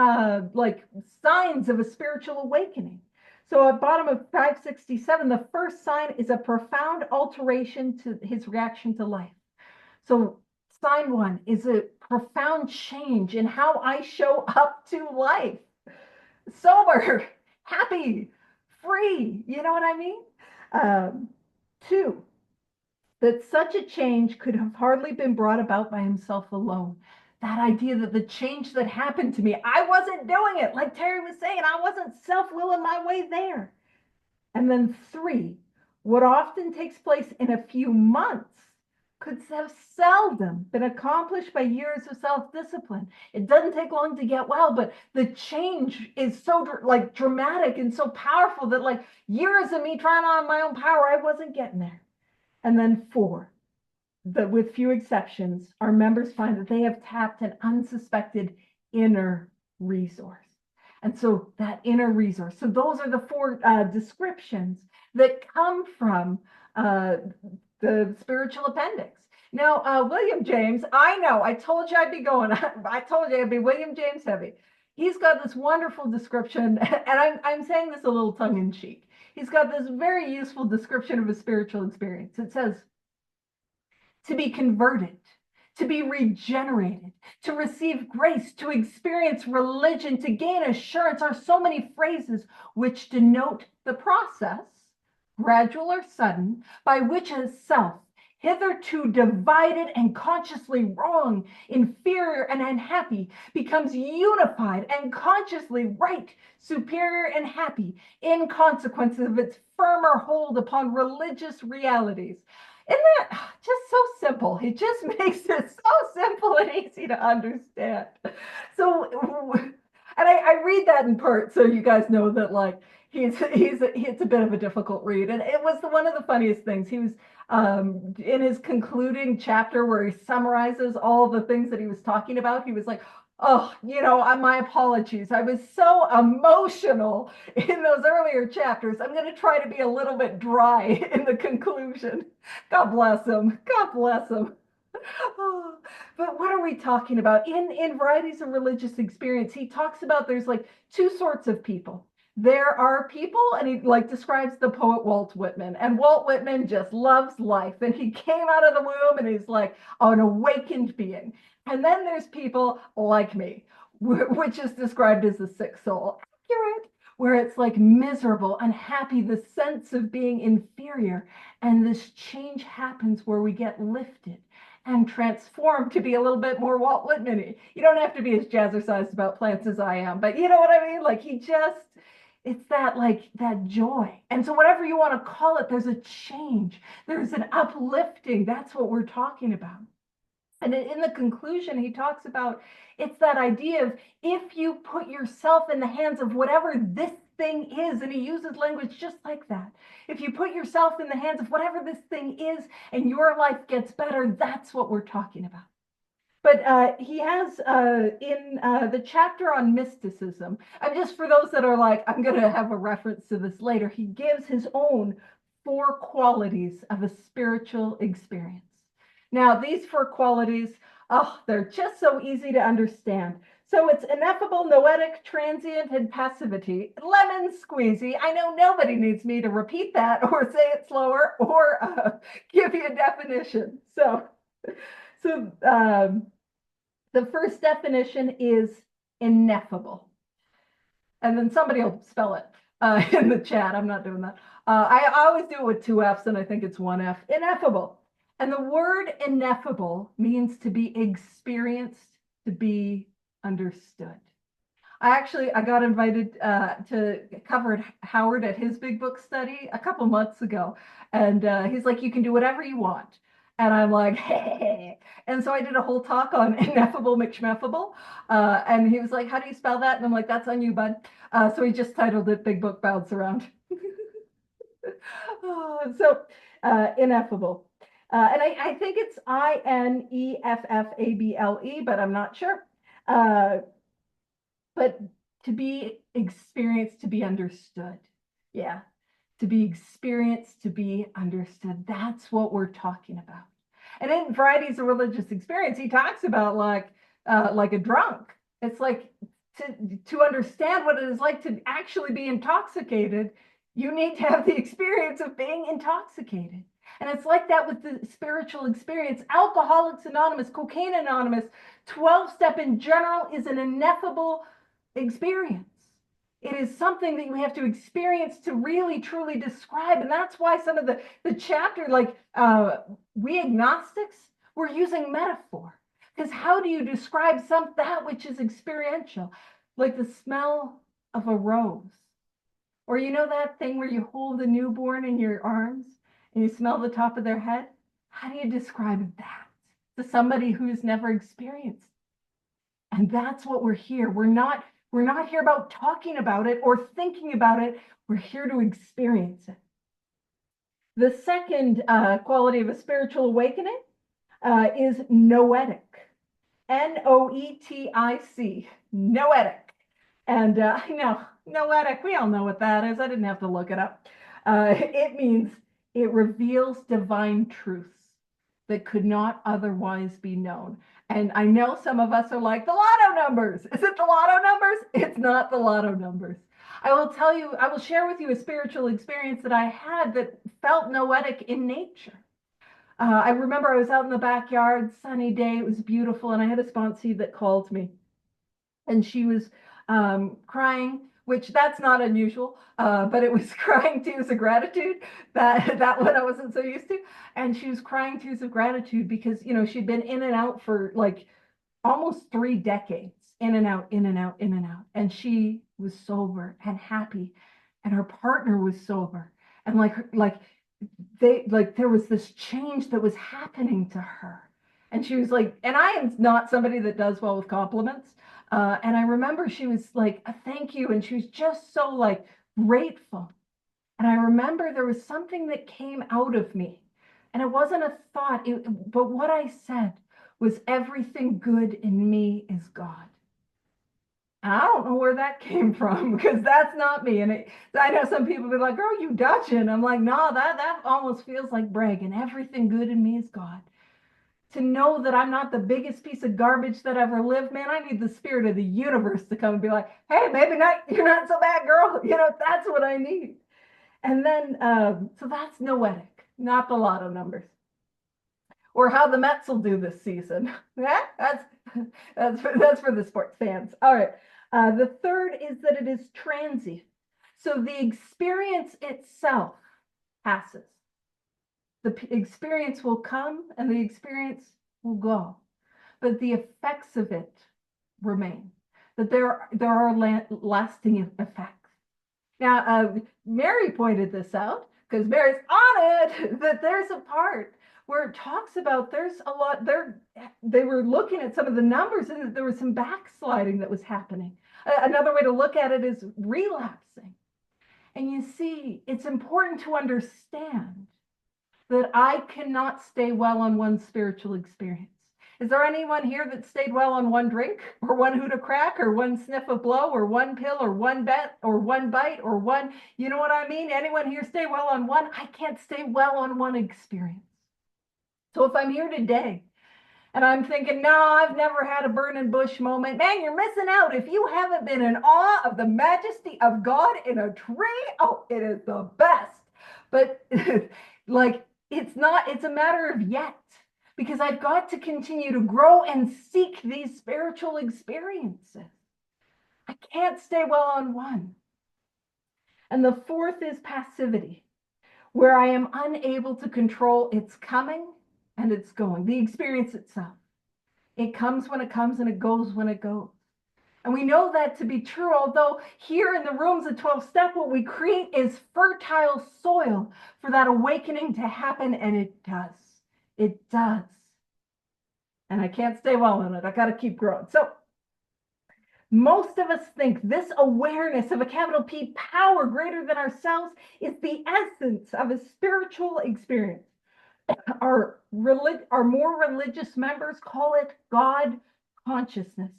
like signs of a spiritual awakening. So at bottom of 567, the first sign is a profound alteration to his reaction to life. So sign one is a profound change in how I show up to life. Sober, happy, free. You know what I mean? Two, that such a change could have hardly been brought about by himself alone. That idea that the change that happened to me, I wasn't doing it. Like Terry was saying, I wasn't self-willing my way there. And then three, what often takes place in a few months could have seldom been accomplished by years of self-discipline. It doesn't take long to get well, but the change is so like dramatic and so powerful that like years of me trying on my own power, I wasn't getting there. And then four, that with few exceptions, our members find that they have tapped an unsuspected inner resource. And so that inner resource. So those are the four descriptions that come from the spiritual appendix. Now, William James, I know, I told you I'd be going, I told you I'd be William James heavy. He's got this wonderful description, and I'm saying this a little tongue in cheek. He's got this very useful description of a spiritual experience. It says, to be converted, to be regenerated, to receive grace, to experience religion, to gain assurance are so many phrases which denote the process, gradual or sudden, by which a self, hitherto divided and consciously wrong, inferior and unhappy, becomes unified and consciously right, superior and happy, in consequence of its firmer hold upon religious realities. Isn't that just so simple? It just makes it so simple and easy to understand. So, and I read that in part so you guys know that like it's a bit of a difficult read, and it was one of the funniest things. He was in his concluding chapter where he summarizes all the things that he was talking about. He was like, Oh, my apologies. I was so emotional in those earlier chapters. I'm going to try to be a little bit dry in the conclusion. God bless him. God bless him. Oh, but what are we talking about? In Varieties of Religious Experience, he talks about there's like two sorts of people. There are people, and he like describes the poet Walt Whitman, and Walt Whitman just loves life, and he came out of the womb and he's like an awakened being. And then there's people like me, which is described as a sick soul. Accurate, where it's like miserable, unhappy, the sense of being inferior. And this change happens where we get lifted and transformed to be a little bit more Walt Whitman-y. You don't have to be as jazzercised about plants as I am, but you know what I mean? Like it's that like that joy. And so whatever you want to call it, there's a change. There's an uplifting. That's what we're talking about. And in the conclusion, he talks about it's that idea of if you put yourself in the hands of whatever this thing is, and he uses language just like that. If you put yourself in the hands of whatever this thing is and your life gets better, that's what we're talking about. But he has in the chapter on mysticism, just for those that are like, I'm going to have a reference to this later, he gives his own 4 qualities of a spiritual experience. Now, these 4 qualities, oh, they're just so easy to understand. So it's ineffable, noetic, transient, and passivity. Lemon squeezy. I know nobody needs me to repeat that or say it slower or give you a definition. So the first definition is ineffable. And then somebody will spell it in the chat. I'm not doing that. I always do it with 2 F's, and I think it's 1 F. Ineffable. And the word ineffable means to be experienced, to be understood. I got invited to cover Howard at his big book study a couple months ago. And he's like, you can do whatever you want. And I'm like, hey. And so I did a whole talk on ineffable McSmeffable. And he was like, how do you spell that? And I'm like, that's on you, bud. So he just titled it Big Book Bounce Around. So ineffable. And I think it's Inneffable, but I'm not sure. But to be experienced, to be understood. Yeah, to be experienced, to be understood. That's what we're talking about. And in Varieties of Religious Experience, he talks about like a drunk. It's like to understand what it is like to actually be intoxicated, you need to have the experience of being intoxicated. And it's like that with the spiritual experience. Alcoholics Anonymous, Cocaine Anonymous, 12-step in general is an ineffable experience. It is something that you have to experience to really truly describe. And that's why some of the chapter, like we agnostics, we're using metaphor. Because how do you describe that which is experiential? Like the smell of a rose. Or that thing where you hold a newborn in your arms and you smell the top of their head? How do you describe that to somebody who's never experienced? And that's what we're here. We're not here about talking about it or thinking about it. We're here to experience it. The second quality of a spiritual awakening is noetic. Noetic. Noetic. And I know, noetic, we all know what that is. I didn't have to look it up. It means it reveals divine truths that could not otherwise be known. And I know some of us are like, the lotto numbers. Is it the lotto numbers? It's not the lotto numbers. I will share with you a spiritual experience that I had that felt noetic in nature. I remember I was out in the backyard, sunny day, it was beautiful, and I had a sponsee that called me. And she was crying, which that's not unusual, but it was crying tears of gratitude. That one I wasn't so used to. And she was crying tears of gratitude because, she'd been in and out for like almost 3 decades, in and out, in and out, in and out. And she was sober and happy, and her partner was sober. And there was this change that was happening to her. And she was like, and I am not somebody that does well with compliments. And I remember she was like, thank you. And she was just so like grateful. And I remember there was something that came out of me. And it wasn't a thought, but what I said was everything good in me is God. I don't know where that came from because that's not me. And I know some people be like, "Oh, you Dutching." I'm like, no, that almost feels like bragging. Everything good in me is God. To know that I'm not the biggest piece of garbage that ever lived, man, I need the spirit of the universe to come and be like, "Hey, maybe not. You're not so bad, girl." That's what I need. And then, so that's noetic, not the lotto numbers or how the Mets will do this season. Yeah, that's for the sports fans. All right. The third is that it is transient. So the experience itself passes. The experience will come and the experience will go, but the effects of it remain. That there are lasting effects. Now, Mary pointed this out because Mary's on it, that there's a part where it talks about there's a lot there. They were looking at some of the numbers and there was some backsliding that was happening. Another way to look at it is relapsing. And you see, it's important to understand that I cannot stay well on one spiritual experience. Is there anyone here that stayed well on one drink or one hoot of crack or one sniff of blow or one pill or one bet or one bite or one, you know what I mean? Anyone here stay well on one? I can't stay well on one experience. So if I'm here today and I'm thinking, no, I've never had a burning bush moment, man, you're missing out. If you haven't been in awe of the majesty of God in a tree, oh, it is the best. But like, it's a matter of yet, because I've got to continue to grow and seek these spiritual experiences. I can't stay well on one. And the fourth is passivity, where I am unable to control its coming and its going, the experience itself. It comes when it comes and it goes when it goes. And we know that to be true, although here in the rooms of 12 step, what we create is fertile soil for that awakening to happen, and it does. It does. And I can't stay well in it. I got to keep growing. So most of us think this awareness of a capital P power greater than ourselves is the essence of a spiritual experience. Our more religious members call it God consciousness,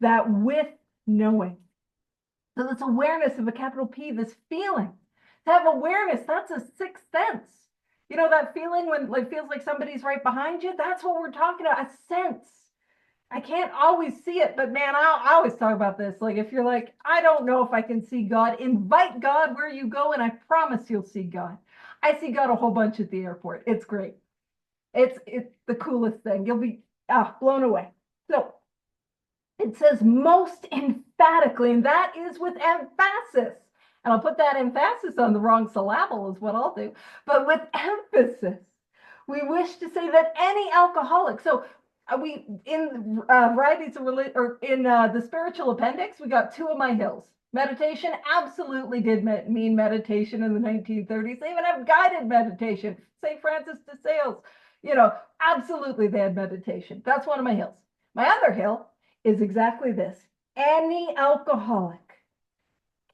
that with knowing. So this awareness of a capital P, this feeling, to have awareness, that's a sixth sense. You know that feeling when it feels like somebody's right behind you? That's what we're talking about, a sense. I can't always see it, but man, I always talk about this. Like if you're like, I don't know if I can see God, invite God where you go, and I promise you'll see God. I see God a whole bunch at the airport. It's great. It's the coolest thing. You'll be blown away. So it says most emphatically, and that is with emphasis. And I'll put that emphasis on the wrong syllable is what I'll do. But with emphasis, we wish to say that any alcoholic. So we in varieties of religion, or in the spiritual appendix, we got two of my hills. Meditation absolutely did mean meditation in the 1930s. They even have guided meditation. St. Francis de Sales, absolutely they had meditation. That's one of my hills. My other hill is exactly this. Any alcoholic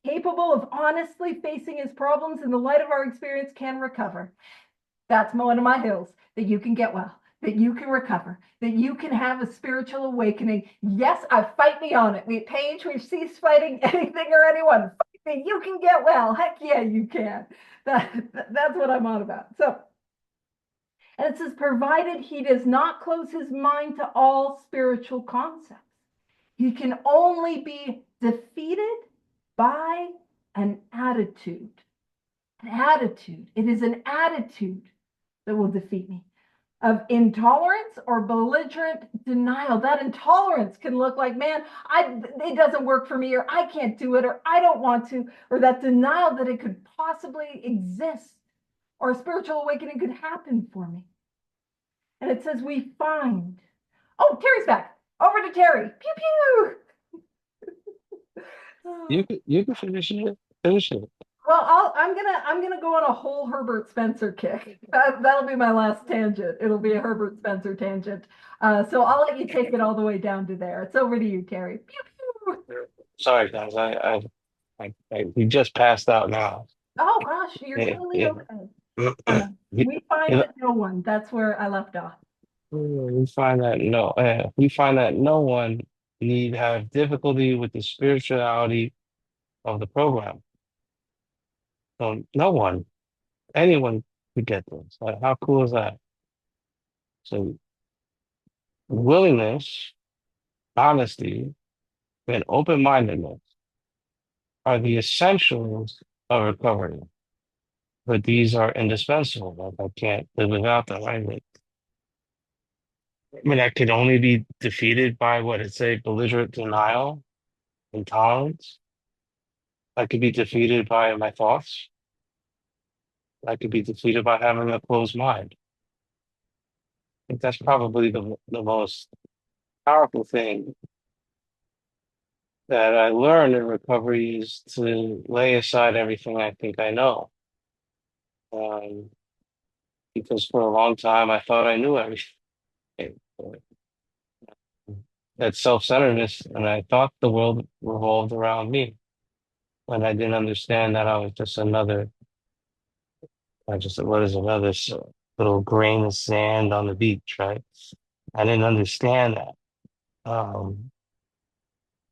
capable of honestly facing his problems in the light of our experience can recover. That's one of my hills, that you can get well, that you can recover, that you can have a spiritual awakening. Yes, fight me on it. Paige, we've ceased fighting anything or anyone. Fight me. You can get well. Heck yeah, you can. That's what I'm on about. So, and it says, provided he does not close his mind to all spiritual concepts. He can only be defeated by an attitude. An attitude. It is an attitude that will defeat me, of intolerance or belligerent denial. That intolerance can look like, man, it doesn't work for me, or I can't do it, or I don't want to, or that denial that it could possibly exist, or a spiritual awakening could happen for me. And it says we find. Oh, Terry's back. Over to Terry. Pew pew. You can finish it. Finish it. Well, I'm gonna go on a whole Herbert Spencer kick. That'll be my last tangent. It'll be a Herbert Spencer tangent. So I'll let you take it all the way down to there. It's over to you, Terry. Pew, pew. Sorry, guys. We just passed out now. Oh gosh, you're Yeah, totally yeah. okay. We find Yeah, that no one. That's where I left off. we find that no one need have difficulty with the spirituality of the program. So no one, anyone could get this. Like, how cool is that? So willingness, honesty, and open-mindedness are the essentials of recovery. But these are indispensable. Like I can't live without them, right? I mean, that could only be defeated by what it say, belligerent denial, intolerance. I could be defeated by my thoughts. I could be defeated by having a closed mind. I think that's probably the most powerful thing that I learned in recovery is to lay aside everything I think I know. Um, because for a long time I thought I knew everything. That self-centeredness, and I thought the world revolved around me when I didn't understand that I was just another, I just what is another little grain of sand on the beach, right? I didn't understand that. Um,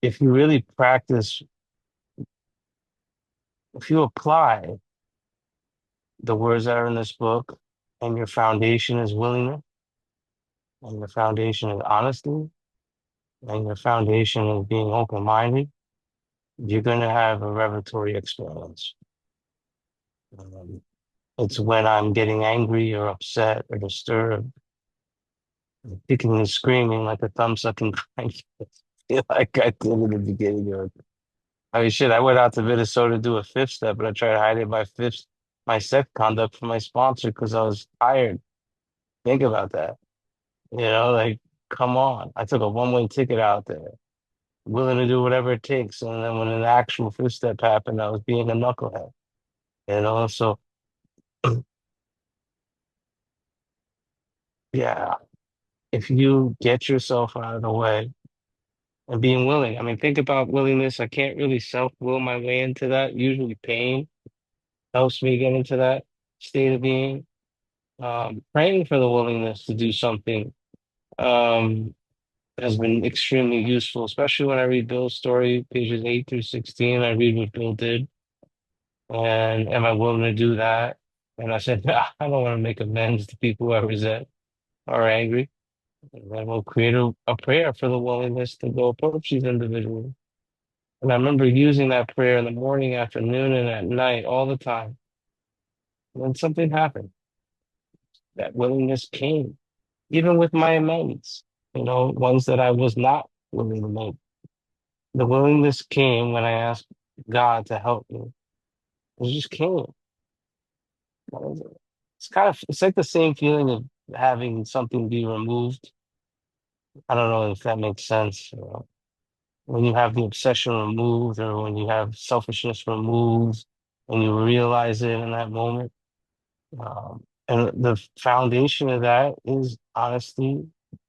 if you really practice, if you apply the words that are in this book, and your foundation is willingness, and your foundation is honesty, and your foundation is being open-minded, you're going to have a revelatory experience. Um, it's when I'm getting angry or upset or disturbed, kicking and screaming like a thumb-sucking crank, like I did in the beginning of. I mean, shit, I went out to Minnesota to do a fifth step, but I tried to hide it my set conduct from my sponsor because I was tired. Think about that. Like, come on. I took a one-way ticket out there, willing to do whatever it takes. And then when an actual fifth step happened, I was being a knucklehead. So yeah, if you get yourself out of the way and being willing, I mean, think about willingness. I can't really self-will my way into that. Usually pain helps me get into that state of being. Praying for the willingness to do something um, has been extremely useful, especially when I read Bill's story, pages 8 through 16. I read what Bill did, and am I willing to do that? And I said, "Nah, I don't want to make amends to people who I resent or are angry. And then we'll create a prayer for the willingness to go approach these individuals." And I remember using that prayer in the morning, afternoon, and at night all the time. And then something happened. That willingness came, even with my amends, ones that I was not willing to make. The willingness came when I asked God to help me. It just came. It's like the same feeling of having something be removed. I don't know if that makes sense. When you have the obsession removed or when you have selfishness removed and you realize it in that moment. And the foundation of that is honesty,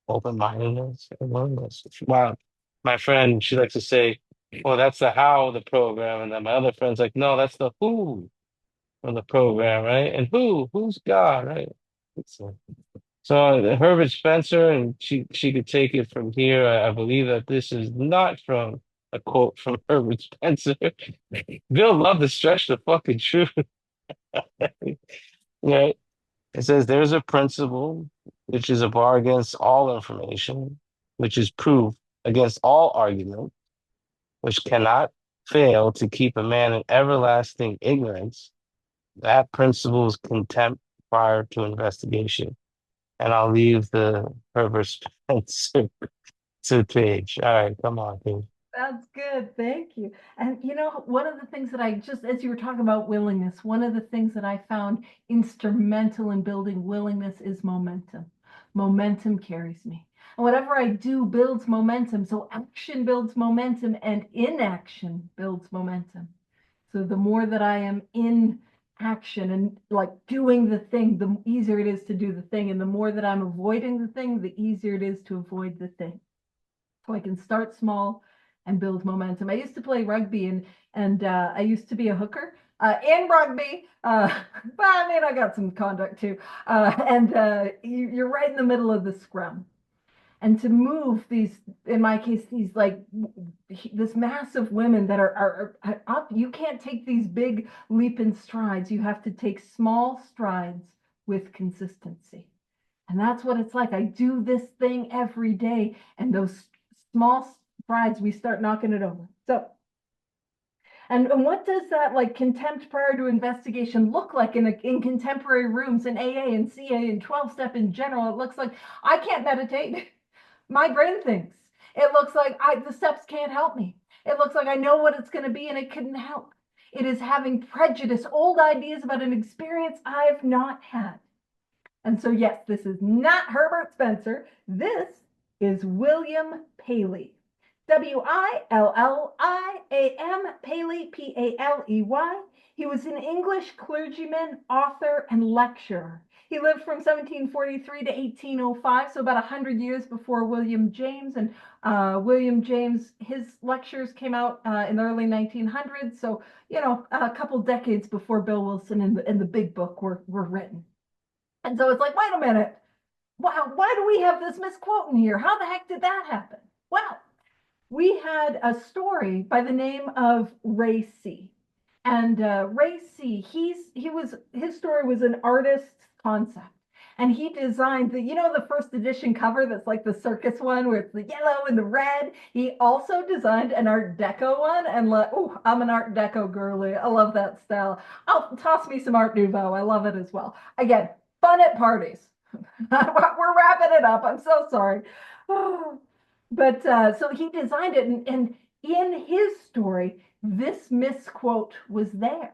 open-mindedness, and willingness. Wow. My friend, she likes to say, well, that's the how of the program. And then my other friend's like, no, that's the who of the program, right? And who's God, right? So Herbert Spencer, and she could take it from here. I believe that this is not from a quote from Herbert Spencer. Bill loved to stretch the fucking truth. Yeah, it says there's a principle which is a bar against all information, which is proof against all argument, which cannot fail to keep a man in everlasting ignorance. That principle is contempt prior to investigation. And I'll leave the Herbert Spencer to page. All right, come on, Paige. That's good. Thank you. And one of the things that I just, as you were talking about willingness, one of the things that I found instrumental in building willingness is momentum. Momentum carries me. And whatever I do builds momentum. So action builds momentum and inaction builds momentum. So the more that I am in action and like doing the thing, the easier it is to do the thing. And the more that I'm avoiding the thing, the easier it is to avoid the thing. So I can start small and build momentum. I used to play rugby and I used to be a hooker in rugby, but I mean I got some conduct too. And you're right in the middle of the scrum, and to move these, in my case, these like this mass of women that are up. You can't take these big leap and strides. You have to take small strides with consistency. And that's what it's like. I do this thing every day, and those small strides, we start knocking it over. So, and what does that like contempt prior to investigation look like in contemporary rooms in AA and CA and 12-step in general? It looks like I can't meditate. My brain thinks. It looks like the steps can't help me. It looks like I know what it's going to be and it couldn't help. It is having prejudice, old ideas about an experience I've not had. And so, yes, this is not Herbert Spencer. This is William Paley. William Paley, Paley. He was an English clergyman, author, and lecturer. He lived from 1743 to 1805, so about 100 years before William James. And William James, his lectures came out in the early 1900s, so, you know, a couple decades before Bill Wilson and the Big Book were written. And so it's like, wait a minute, why do we have this misquote in here? How the heck did that happen? Well, we had a story by the name of Ray C. And Ray C, his story was an artist's concept. And he designed the first edition cover that's like the circus one where it's the yellow and the red. He also designed an Art Deco one. And I'm an Art Deco girly. I love that style. I'll toss me some Art Nouveau. I love it as well. Again, fun at parties. We're wrapping it up. I'm so sorry. But so he designed it, and in his story, this misquote was there.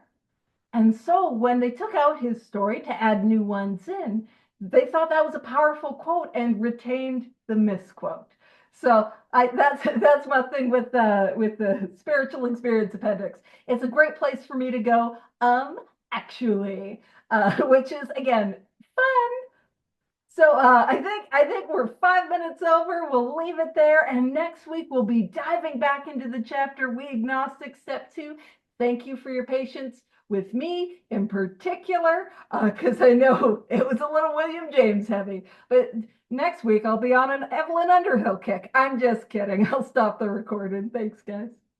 And so when they took out his story to add new ones in, they thought that was a powerful quote and retained the misquote. So that's my thing with the Spiritual Experience Appendix. It's a great place for me to go, actually, which is, again, fun. So I think we're 5 minutes over. We'll leave it there. And next week, we'll be diving back into the chapter, We Agnostic, Step 2. Thank you for your patience with me in particular, because I know it was a little William James heavy. But next week, I'll be on an Evelyn Underhill kick. I'm just kidding. I'll stop the recording. Thanks, guys.